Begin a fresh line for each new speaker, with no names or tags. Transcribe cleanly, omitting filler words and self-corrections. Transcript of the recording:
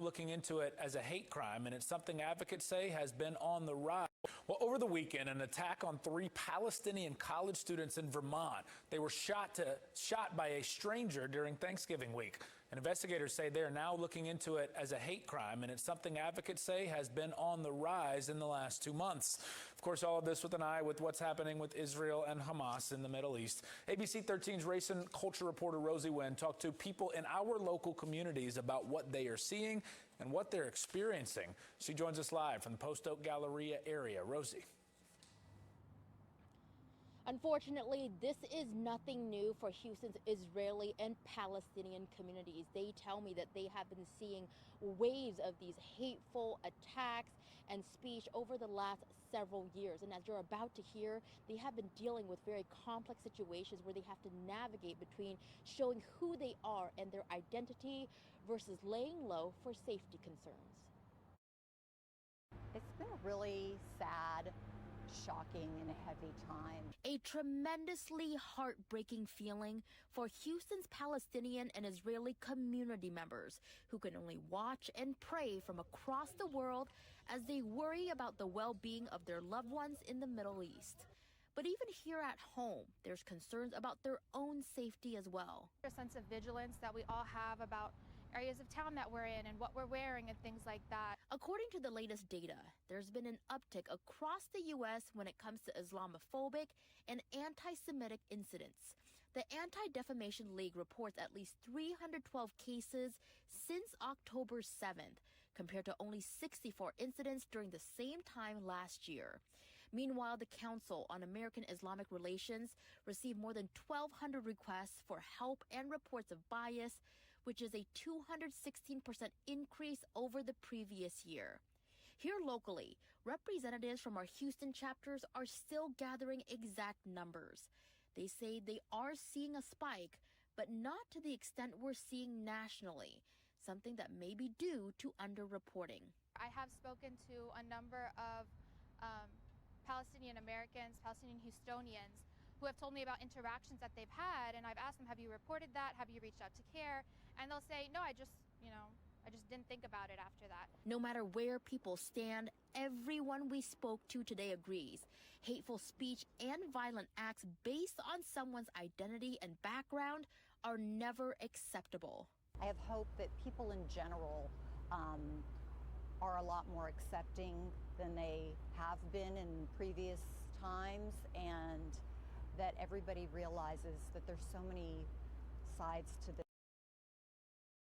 looking into it as a hate crime, and it's something advocates say has been on the rise. Well, over the weekend, an attack on 3 Palestinian college students in Vermont. They were shot by a stranger during Thanksgiving week. And investigators say they are now looking into it as a hate crime, and it's something advocates say has been on the rise in the last 2 months. Of course, all of this with an eye with what's happening with Israel and Hamas in the Middle East. ABC13's race and culture reporter Rosie Wynn talked to people in our local communities about what they are seeing and what they're experiencing. She joins us live from the Post Oak Galleria area. Rosie.
Unfortunately, this is nothing new for Houston's Israeli and Palestinian communities. They tell me that they have been seeing waves of these hateful attacks and speech over the last several years. And as you're about to hear, they have been dealing with very complex situations where they have to navigate between showing who they are and their identity versus laying low for safety concerns.
It's been a really sad, shocking and heavy time.
A tremendously heartbreaking feeling for Houston's Palestinian and Israeli community members who can only watch and pray from across the world as they worry about the well-being of their loved ones in the Middle East. But even here at home, there's concerns about their own safety as well.
A sense of vigilance that we all have about areas of town that we're in and what we're wearing and things like that.
According to the latest data, there's been an uptick across the U.S. when it comes to Islamophobic and anti-Semitic incidents. The Anti-Defamation League reports at least 312 cases since October 7th, compared to only 64 incidents during the same time last year. Meanwhile, the Council on American Islamic Relations received more than 1,200 requests for help and reports of bias, which is a 216% increase over the previous year. Here locally, representatives from our Houston chapters are still gathering exact numbers. They say they are seeing a spike, but not to the extent we're seeing nationally, something that may be due to underreporting.
I have spoken to a number of Palestinian Americans, Palestinian Houstonians, who have told me about interactions that they've had, and I've asked them, have you reported that? Have you reached out to CARE? And they'll say, no, I just didn't think about it after that.
No matter where people stand, everyone we spoke to today agrees. Hateful speech and violent acts based on someone's identity and background are never acceptable.
I have hope that people in general are a lot more accepting than they have been in previous times, and that everybody realizes that there's so many sides to this.